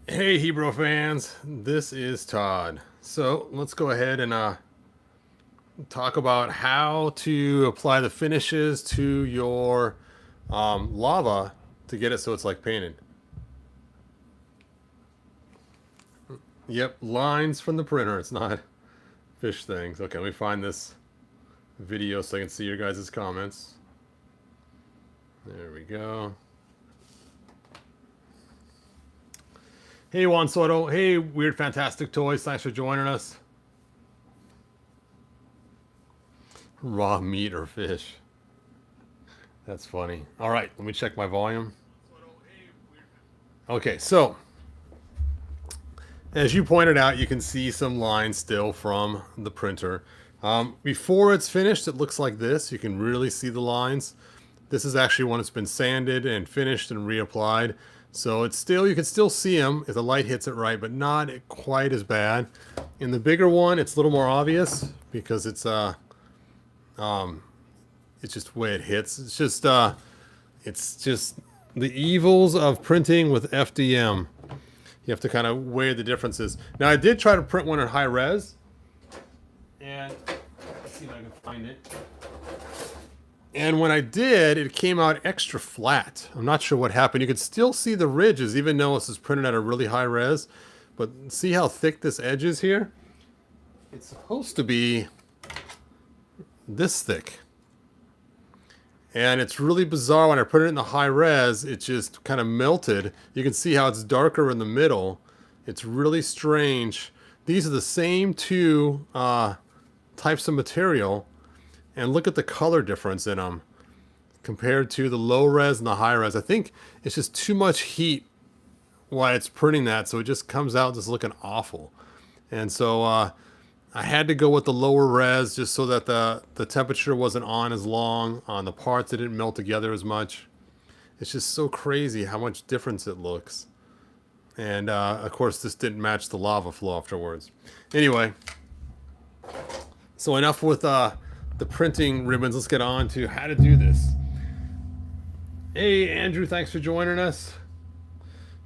Hey Hebrew fans, this is Todd. So let's go ahead and talk about how to apply the finishes to your lava to get it so it's like painted. Yep, lines from the printer. It's not fish things. Okay, let me find this video so I can see your guys' comments. There we go. Hey Juan Soto. Hey Weird Fantastic Toys. Thanks for joining us. Raw meat or fish. That's funny. All right, let me check my volume. Okay, so as you pointed out, you can see some lines still from the printer. Before it's finished, it looks like this. You can really see the lines. This is actually when it's been sanded and finished and reapplied. So it's still, you can still see them if the light hits it right, but not quite as bad. In the bigger one, it's a little more obvious because it's just the way it hits. It's just the evils of printing with FDM. You have to kind of weigh the differences. Now, I did try to print one in high res, and let's see if I can find it. And when I did, it came out extra flat. I'm not sure what happened. You could still see the ridges, even though this is printed at a really high res. But see how thick this edge is here? It's supposed to be this thick. And it's really bizarre when I put it in the high res, it just kind of melted. You can see how it's darker in the middle. It's really strange. These are the same two types of material. And look at the color difference in them compared to the low res and the high res. I think it's just too much heat while it's printing that, so it just comes out just looking awful. And so I had to go with the lower res just so that the temperature wasn't on as long on the parts. It didn't melt together as much. It's just so crazy how much difference it looks. And of course, this didn't match the lava flow afterwards. Anyway, so enough with the printing ribbons. Let's get on to how to do this. Hey, Andrew, thanks for joining us.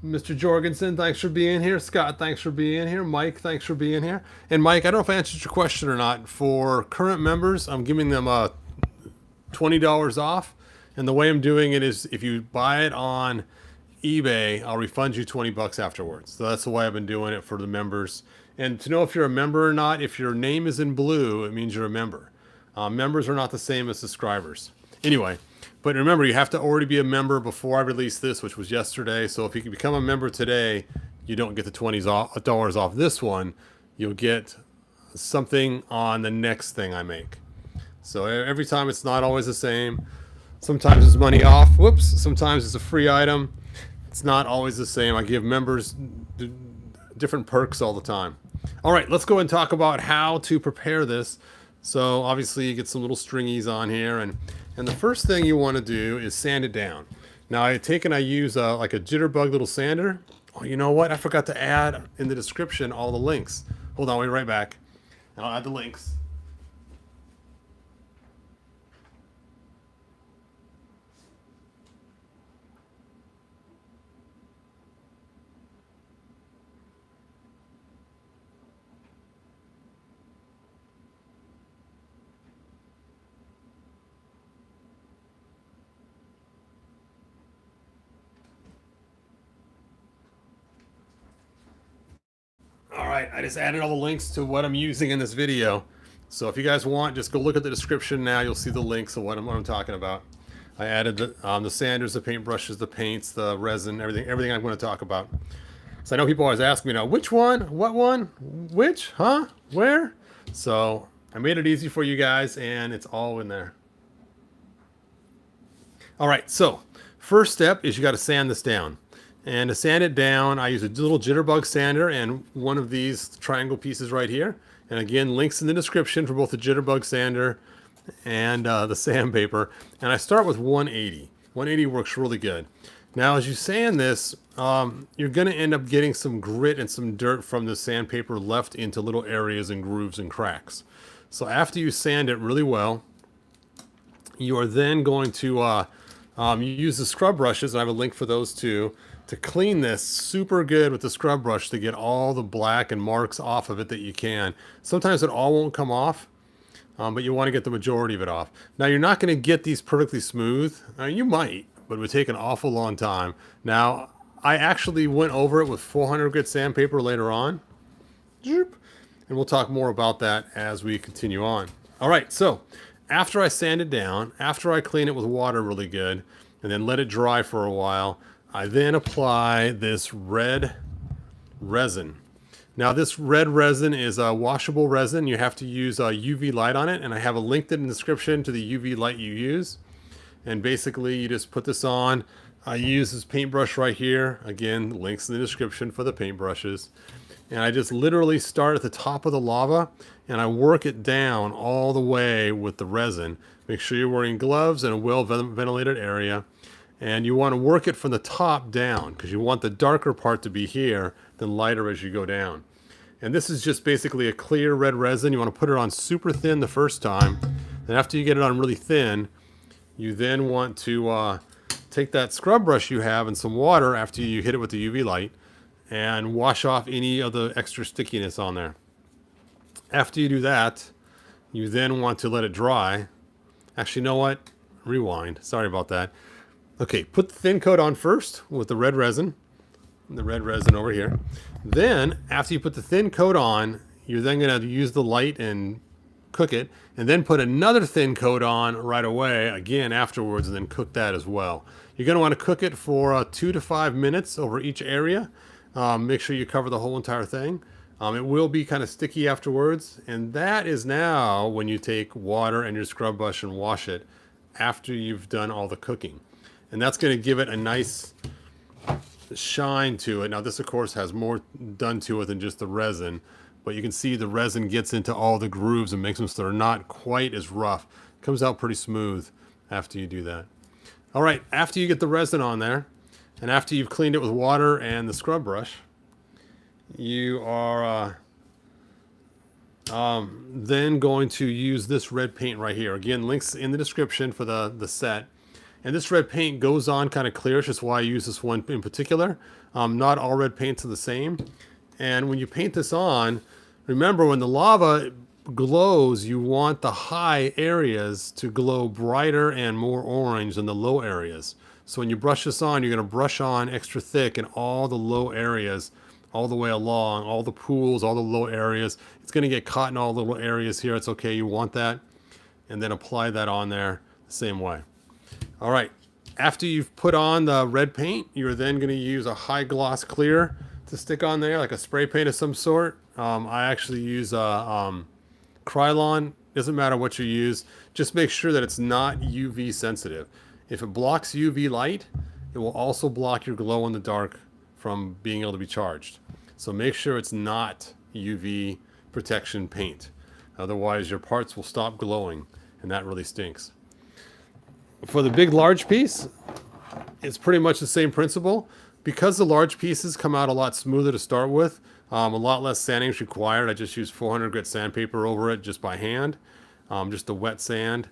Mr. Jorgensen, thanks for being here. Scott, thanks for being here. Mike, thanks for being here. And Mike, I don't know if I answered your question or not. For current members, I'm giving them $20 off. And the way I'm doing it is if you buy it on eBay, I'll refund you 20 bucks afterwards. So that's the way I've been doing it for the members. And to know if you're a member or not, if your name is in blue, it means you're a member. Members are not the same as subscribers. Anyway, but remember, you have to already be a member before I released this, which was yesterday. So if you can become a member today, you don't get the $20 off this one. You'll get something on the next thing I make. So every time it's not always the same. Sometimes it's money off. Whoops. Sometimes it's a free item. It's not always the same. I give members different perks all the time. All right, let's go and talk about how to prepare this. So obviously you get some little stringies on here, and the first thing you want to do is sand it down. Now I use like a jitterbug little sander. Oh, you know what? I forgot to add in the description all the links. Hold on, we'll be right back. And I'll add the links. All right, I just added all the links to what I'm using in this video. So if you guys want, just go look at the description now. You'll see the links of what I'm talking about. I added the sanders, the paintbrushes, the paints, the resin, everything I'm going to talk about. So I know people always ask me now, which one, what one, which, huh, where? So I made it easy for you guys, and it's all in there. All right, so first step is you got to sand this down. And to sand it down, I use a little jitterbug sander and one of these triangle pieces right here. And again, links in the description for both the jitterbug sander and the sandpaper. And I start with 180. 180 works really good. Now, as you sand this, you're going to end up getting some grit and some dirt from the sandpaper left into little areas and grooves and cracks. So after you sand it really well, you are then going to use the scrub brushes. I have a link for those too. to clean this super good with the scrub brush to get all the black and marks off of it that you can. Sometimes it all won't come off, but you want to get the majority of it off. Now, you're not going to get these perfectly smooth. You might, but it would take an awful long time. Now, I actually went over it with 400 grit sandpaper later on. And we'll talk more about that as we continue on. All right, so after I sand it down, after I clean it with water really good, and then let it dry for a while, I then apply this red resin. Now, this red resin is a washable resin. You have to use a UV light on it, and I have a link in the description to the UV light you use. And basically, you just put this on. I use this paintbrush right here. Again, links in the description for the paintbrushes. And I just literally start at the top of the lava, and I work it down all the way with the resin. Make sure you're wearing gloves in a well-ventilated area. And you want to work it from the top down because you want the darker part to be here, then lighter as you go down. And this is just basically a clear red resin. You want to put it on super thin the first time. Then after you get it on really thin, you then want to take that scrub brush you have and some water after you hit it with the UV light and wash off any of the extra stickiness on there. After you do that, you then want to let it dry. Actually, you know what? Rewind. Sorry about that. Okay, put the thin coat on first with the red resin over here. Then, after you put the thin coat on, you're then going to use the light and cook it, and then put another thin coat on right away, again afterwards, and then cook that as well. You're going to want to cook it for 2 to 5 minutes over each area. Make sure you cover the whole entire thing. It will be kind of sticky afterwards, and that is now when you take water and your scrub brush and wash it after you've done all the cooking. And that's going to give it a nice shine to it. Now, this, of course, has more done to it than just the resin, but you can see the resin gets into all the grooves and makes them so they're not quite as rough. It comes out pretty smooth after you do that. All right, after you get the resin on there, and after you've cleaned it with water and the scrub brush, you are then going to use this red paint right here. Again, links in the description for the set. And this red paint goes on kind of clear, which is why I use this one in particular. Not all red paints are the same. And when you paint this on, remember when the lava glows, you want the high areas to glow brighter and more orange than the low areas. So when you brush this on, you're going to brush on extra thick in all the low areas, all the way along, all the pools, all the low areas. It's going to get caught in all the little areas here. It's okay, you want that. And then apply that on there the same way. All right, after you've put on the red paint, you're then going to use a high gloss clear to stick on there, like a spray paint of some sort. I actually use Krylon. Doesn't matter what you use. Just make sure that it's not UV sensitive. If it blocks UV light, it will also block your glow in the dark from being able to be charged. So make sure it's not UV protection paint. Otherwise, your parts will stop glowing, and that really stinks. For the big large piece, it's pretty much the same principle. Because the large pieces come out a lot smoother to start with, a lot less sanding is required. I just use 400 grit sandpaper over it just by hand, just a wet sand.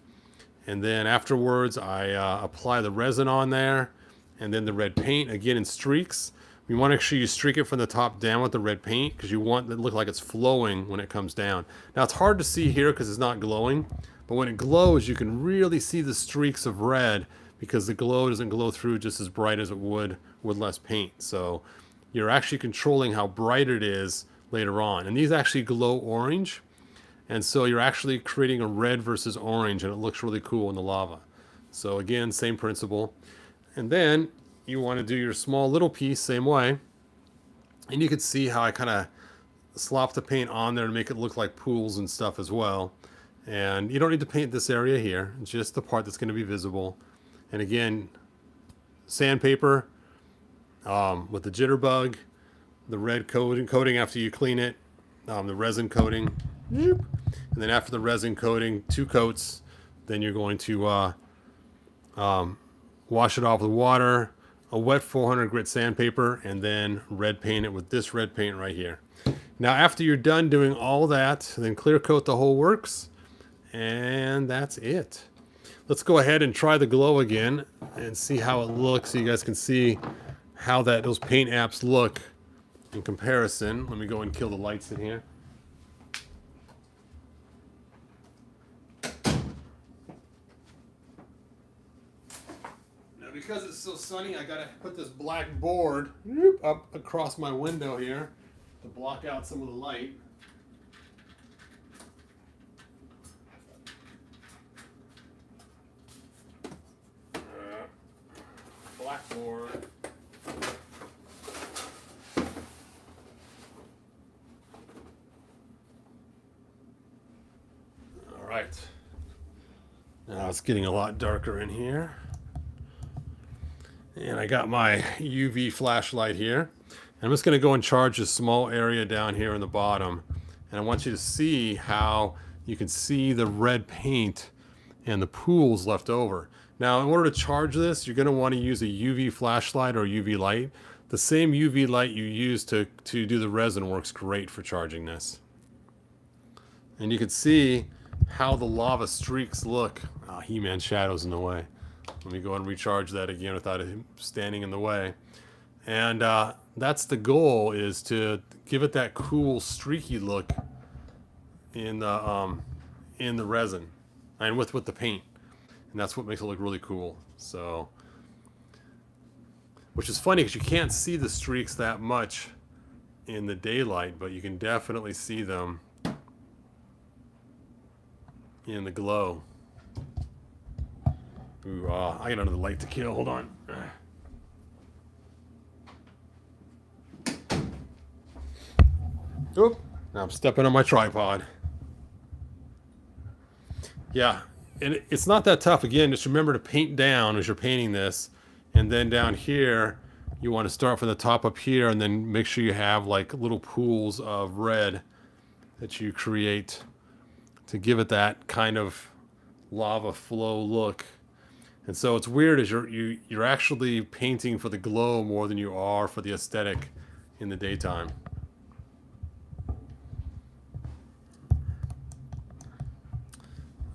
And then afterwards, I apply the resin on there, and then the red paint, again in streaks. You want to make sure you streak it from the top down with the red paint because you want it to look like it's flowing when it comes down. Now, it's hard to see here because it's not glowing. But when it glows, you can really see the streaks of red because the glow doesn't glow through just as bright as it would with less paint. So you're actually controlling how bright it is later on. And these actually glow orange. And so you're actually creating a red versus orange, and it looks really cool in the lava. So again, same principle. And then you want to do your small little piece same way. And you can see how I kind of slop the paint on there to make it look like pools and stuff as well. And you don't need to paint this area here, just the part that's going to be visible. And again, sandpaper with the jitterbug, the red coating after you clean it, the resin coating. And then after the resin coating, 2 coats, then you're going to wash it off with water, a wet 400 grit sandpaper, and then red paint it with this red paint right here. Now, after you're done doing all that, then clear coat the whole works. And that's it. Let's go ahead and try the glow again and see how it looks so you guys can see how those paint apps look in comparison. Let me go and kill the lights in here. Now, because it's so sunny, I gotta put this black board up across my window here to block out some of the light. Blackboard. All right. Now it's getting a lot darker in here. And I got my UV flashlight here. I'm just going to go and charge this small area down here in the bottom. And I want you to see how you can see the red paint and the pools left over. Now, in order to charge this, you're going to want to use a UV flashlight or UV light. The same UV light you use to do the resin works great for charging this. And you can see how the lava streaks look. Oh, He-Man shadow's in the way. Let me go and recharge that again without him standing in the way. And that's the goal, is to give it that cool streaky look in the resin and with the paint. And that's what makes it look really cool. So, which is funny because you can't see the streaks that much in the daylight, but you can definitely see them in the glow. Ooh, I got another light to kill. Hold on. Oop! Now I'm stepping on my tripod. Yeah, and it's not that tough. Again, just remember to paint down as you're painting this, and then down here, you want to start from the top up here, and then make sure you have like little pools of red that you create to give it that kind of lava flow look. And so it's weird as you're actually painting for the glow more than you are for the aesthetic in the daytime.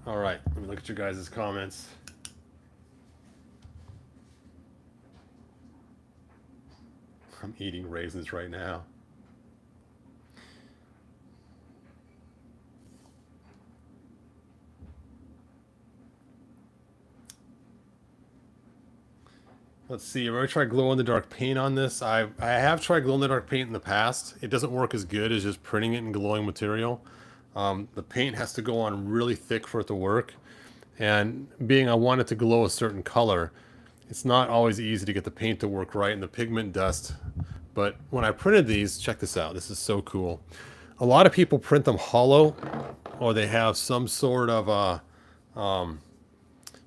All right, let me look at your guys' comments. I'm eating raisins right now. Let's see, have I ever tried glow-in-the-dark paint on this? I have tried glow-in-the-dark paint in the past. It doesn't work as good as just printing it in glowing material. The paint has to go on really thick for it to work. And being I want it to glow a certain color, it's not always easy to get the paint to work right and the pigment dust. But when I printed these, check this out. This is so cool. A lot of people print them hollow, or they have some sort of a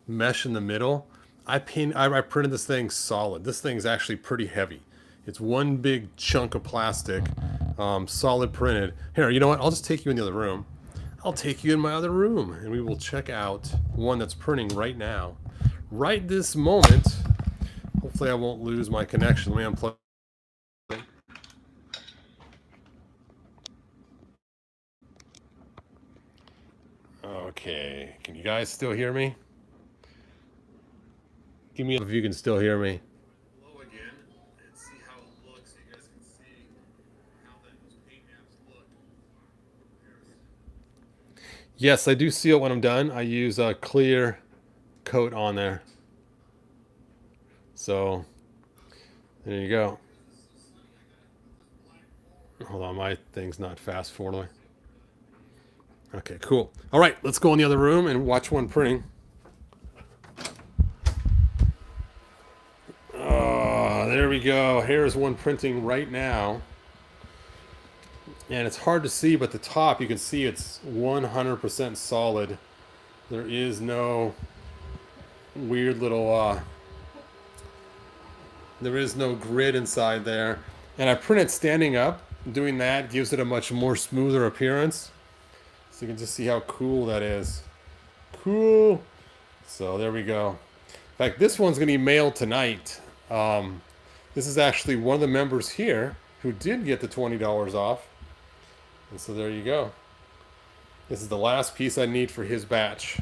mesh in the middle. I printed this thing solid. This thing's actually pretty heavy. It's one big chunk of plastic, solid printed. Here, you know what? I'll just take you in the other room. I'll take you in my other room, and we will check out one that's printing right now. Right this moment. Hopefully I won't lose my connection. Let me unplug. Okay, can you guys still hear me? Give me up if you can still hear me. Hello again, and see how it looks so you guys can see how those paint apps look. Yes, I do seal it when I'm done. I use a clear coat on there. So, there you go. Hold on, my thing's not fast forwarding. Okay, cool. All right, let's go in the other room and watch one printing. Oh, there we go. Here's one printing right now. And it's hard to see, but the top, you can see it's 100% solid. There is no weird little, there is no grid inside there. And I print it standing up. Doing that gives it a much more smoother appearance. So you can just see how cool that is. Cool. So there we go. In fact, this one's going to be mailed tonight. This is actually one of the members here who did get the $20 off. And so there you go. This is the last piece I need for his batch.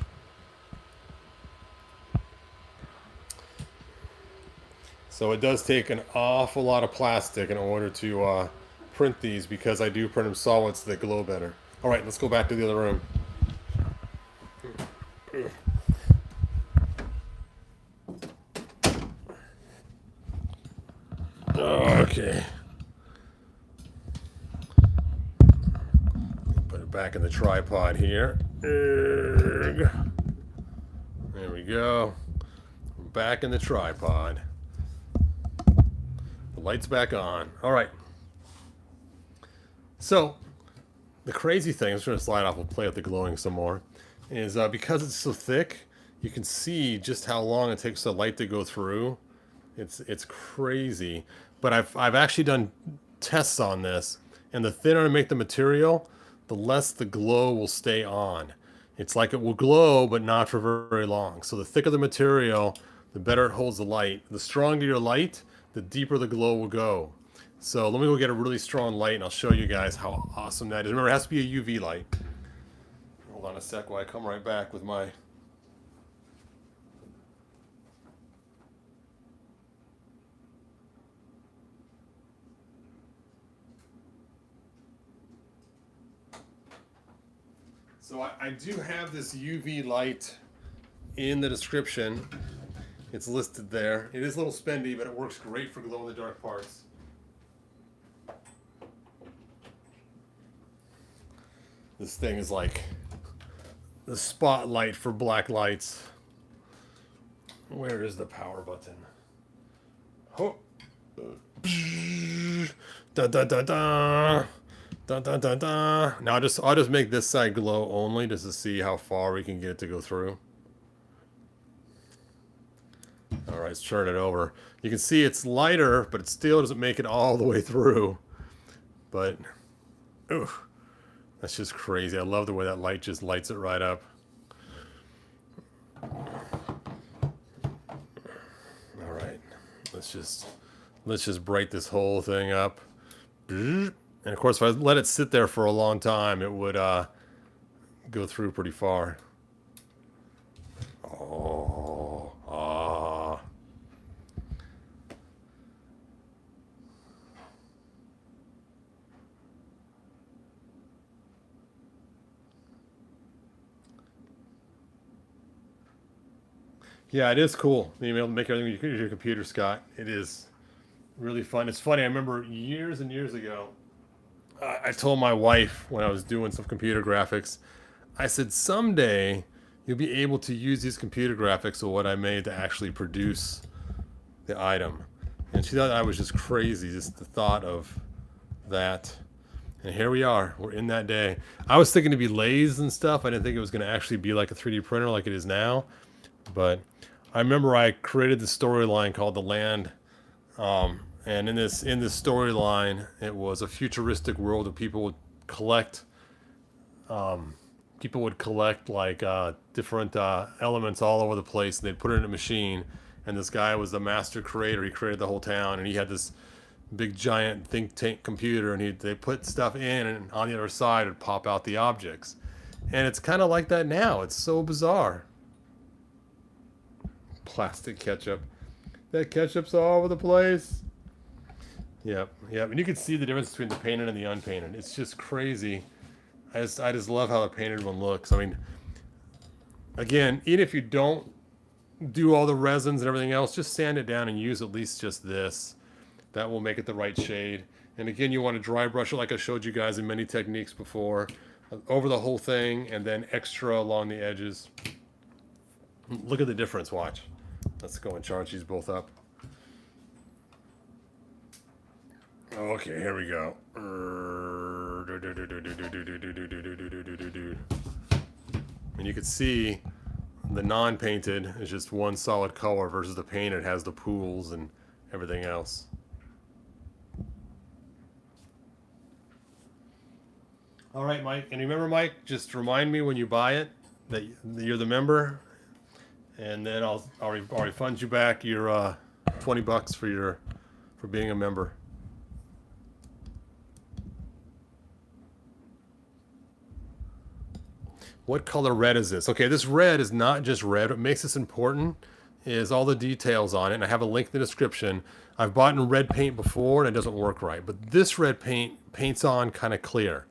So it does take an awful lot of plastic in order to print these, because I do print them solid so they glow better. All right, let's go back to the other room. Okay. Put it back in the tripod here. There we go. Back in the tripod. The light's back on. All right. So, the crazy thing, I'm just going to slide off, we'll play with the glowing some more, is because it's so thick, you can see just how long it takes the light to go through. It's crazy. But I've actually done tests on this, and the thinner I make the material, the less the glow will stay on. It's like it will glow, but not for very long. So the thicker the material, the better it holds the light. The stronger your light, the deeper the glow will go. So let me go get a really strong light, and I'll show you guys how awesome that is. Remember, it has to be a UV light. Hold on a sec while I come right back with my... So I do have this UV light in the description. It's listed there. It is a little spendy, but it works great for glow-in-the-dark parts. This thing is like the spotlight for black lights. Where is the power button? Oh. Da da da da. Da da da da. Now I'll just make this side glow only, just to see how far we can get it to go through. All right, let's turn it over. You can see it's lighter, but it still doesn't make it all the way through. But, ooh, that's just crazy. I love the way that light just lights it right up. All right, let's just bright this whole thing up. And of course, if I let it sit there for a long time, it would go through pretty far. Oh, ah. Yeah, it is cool. Being able to make everything with your computer, Scott. It is really fun. It's funny. I remember years and years ago, I told my wife when I was doing some computer graphics, I said, someday you'll be able to use these computer graphics or what I made to actually produce the item. And she thought I was just crazy, just the thought of that. And here we are. We're in that day. I was thinking to be lathes and stuff. I didn't think it was going to actually be like a 3D printer like it is now. But I remember I created the storyline called The Land. And in this storyline, it was a futuristic world that people would collect like different elements all over the place, and they'd put it in a machine. And this guy was the master creator. He created the whole town, and he had this big giant think tank computer, and they put stuff in, and on the other side would pop out the objects. And it's kind of like that now. It's so bizarre. Plastic ketchup. That ketchup's all over the place. Yep. And you can see the difference between the painted and the unpainted. It's just crazy. I just love how the painted one looks. I mean, again, even if you don't do all the resins and everything else, just sand it down and use at least just this. That will make it the right shade. And again, you want to dry brush it like I showed you guys in many techniques before, over the whole thing, and then extra along the edges. Look at the difference, watch. Let's go and charge these both up. Okay, here we go. And you can see the non-painted is just one solid color versus the painted has the pools and everything else. All right, Mike. And remember, Mike, just remind me when you buy it that you're the member, and then I'll refund you back your $20 for being a member. What color red is this? Okay, this red is not just red. What makes this important is all the details on it, and I have a link in the description. I've bought in red paint before, and it doesn't work right, but this red paint paints on kind of clear.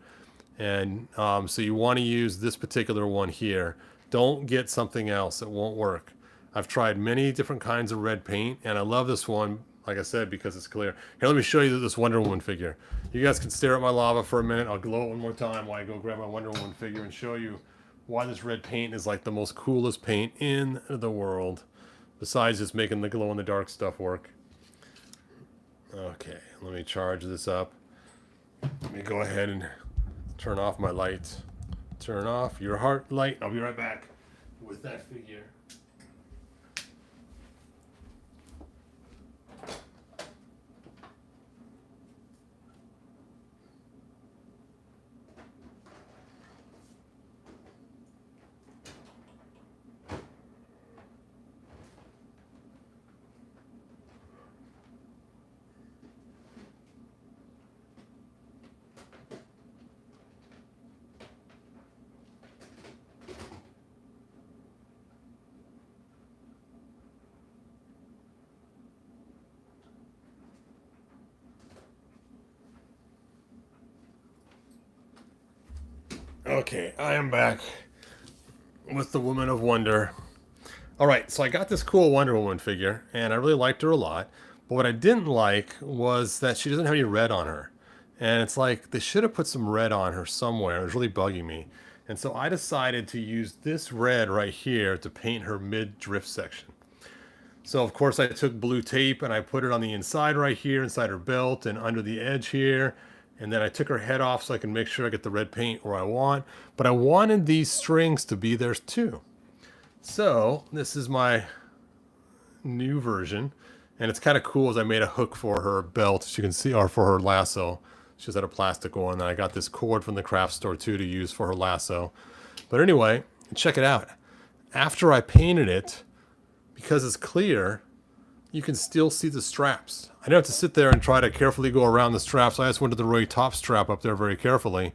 And so you want to use this particular one here. Don't get something else. It won't work. I've tried many different kinds of red paint, and I love this one, like I said, because it's clear. Here, let me show you this Wonder Woman figure. You guys can stare at my lava for a minute. I'll glow it one more time while I go grab my Wonder Woman figure and show you why this red paint is like the most coolest paint in the world, besides just making the glow-in-the-dark stuff work. Okay, let me charge this up. Let me go ahead and turn off my light. Turn off your heart light. I'll be right back with that figure. Okay, I am back with the Woman of Wonder. All right, so I got this cool Wonder Woman figure, and I really liked her a lot. But what I didn't like was that she doesn't have any red on her. And it's like they should have put some red on her somewhere. It was really bugging me. And so I decided to use this red right here to paint her mid-drift section. So of course I took blue tape and I put it on the inside right here, inside her belt and under the edge here. And then I took her head off so I can make sure I get the red paint where I want. But I wanted these strings to be there too. So this is my new version. And it's kind of cool as I made a hook for her belt, as you can see, or for her lasso. She just had a plastic one. And I got this cord from the craft store too to use for her lasso. But anyway, check it out. After I painted it, because it's clear, you can still see the straps. I don't have to sit there and try to carefully go around the straps. I just went to the really top strap up there very carefully.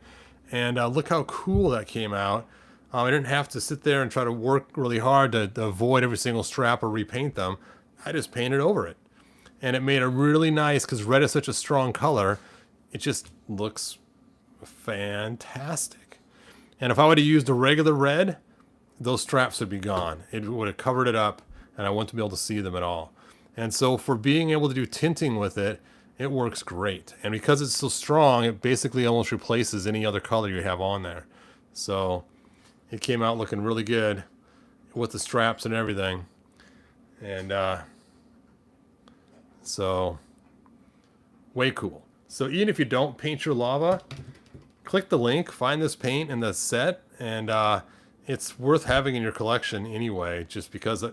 And look how cool that came out. I didn't have to sit there and try to work really hard to avoid every single strap or repaint them. I just painted over it. And it made it really nice because red is such a strong color. It just looks fantastic. And if I would have used a regular red, those straps would be gone. It would have covered it up and I wouldn't be able to see them at all. And so for being able to do tinting with it, it works great. And because it's so strong, it basically almost replaces any other color you have on there. So it came out looking really good with the straps and everything. And so way cool. So even if you don't paint your lava, click the link, find this paint in the set, and it's worth having in your collection anyway, just because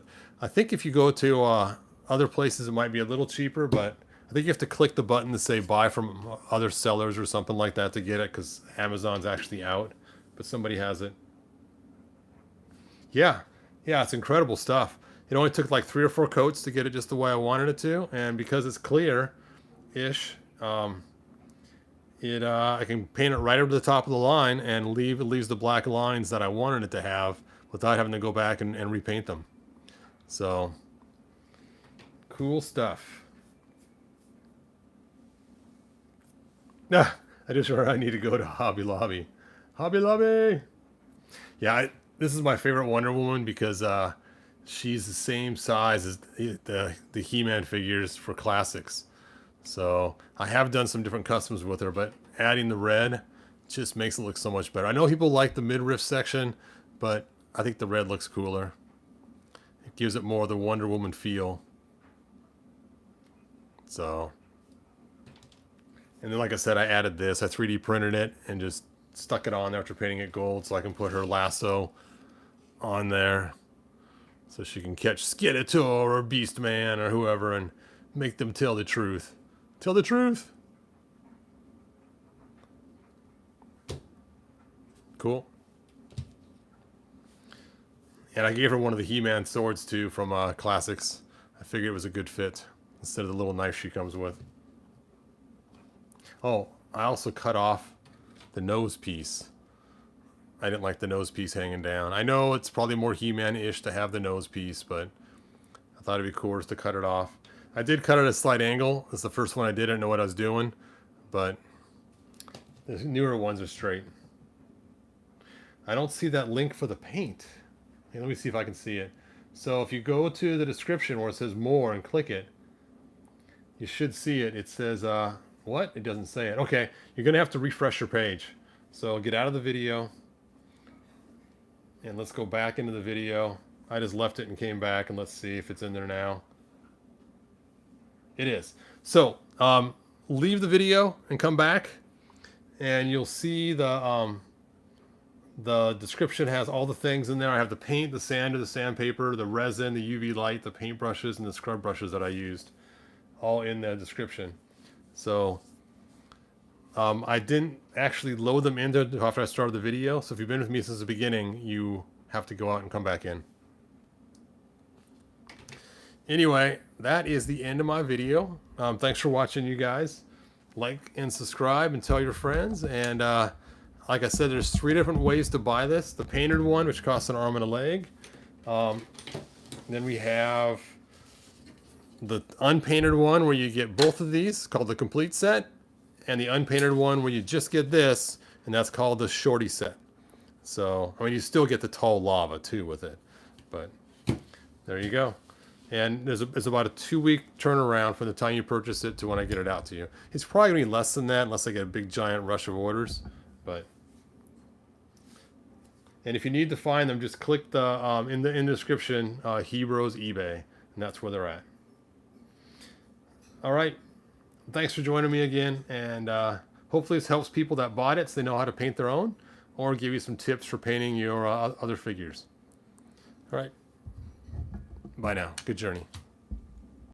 I think if you go to other places, it might be a little cheaper, but I think you have to click the button to say buy from other sellers or something like that to get it, because Amazon's actually out, but somebody has it. Yeah, it's incredible stuff. It only took like 3 or 4 coats to get it just the way I wanted it to, and because it's clear-ish, I can paint it right over the top of the line and it leaves the black lines that I wanted it to have without having to go back and repaint them. So, cool stuff. I just remember I need to go to Hobby Lobby. Hobby Lobby! Yeah, this is my favorite Wonder Woman because she's the same size as the He-Man figures for classics. So I have done some different customs with her, but adding the red just makes it look so much better. I know people like the midriff section, but I think the red looks cooler. It gives it more of the Wonder Woman feel. So, and then like I said, I added this. I 3D printed it and just stuck it on there after painting it gold so I can put her lasso on there so she can catch Skeletor or Beastman or whoever and make them tell the truth. Tell the truth. Cool. And I gave her one of the He-Man swords too from Classics. I figured it was a good fit instead of the little knife she comes with. Oh, I also cut off the nose piece. I didn't like the nose piece hanging down. I know it's probably more He-Man-ish to have the nose piece, but I thought it'd be cool just to cut it off. I did cut it at a slight angle. It's the first one I didn't know what I was doing, but the newer ones are straight. I don't see that link for the paint. Hey, let me see if I can see it. So if you go to the description where it says more and click it, you should see it. It says, what? It doesn't say it. Okay, you're gonna have to refresh your page. So get out of the video and let's go back into the video. I just left it and came back, and let's see if it's in there now. It is. So leave the video and come back, and you'll see the description has all the things in there. I have the paint, the sander, the sandpaper, the resin, the UV light, the paint brushes, and the scrub brushes that I used, all in the description. So I didn't actually load them in there after I started the video. So if you've been with me since the beginning, you have to go out and come back in. Anyway, that is the end of my video. Thanks for watching, you guys. Like and subscribe and tell your friends. And like I said, there's 3 different ways to buy this. The painted one, which costs an arm and a leg. Then we have the unpainted one, where you get both of these, called the complete set. And the unpainted one where you just get this, and that's called the shorty set. So, I mean, you still get the tall lava too with it. But there you go. And there's about a 2-week turnaround from the time you purchase it to when I get it out to you. It's probably going to be less than that unless I get a big giant rush of orders. But, and if you need to find them, just click the in the description, Heroes eBay, and that's where they're at. All right. Thanks for joining me again, and hopefully this helps people that bought it so they know how to paint their own, or give you some tips for painting your other figures. All right. Bye now. Good journey.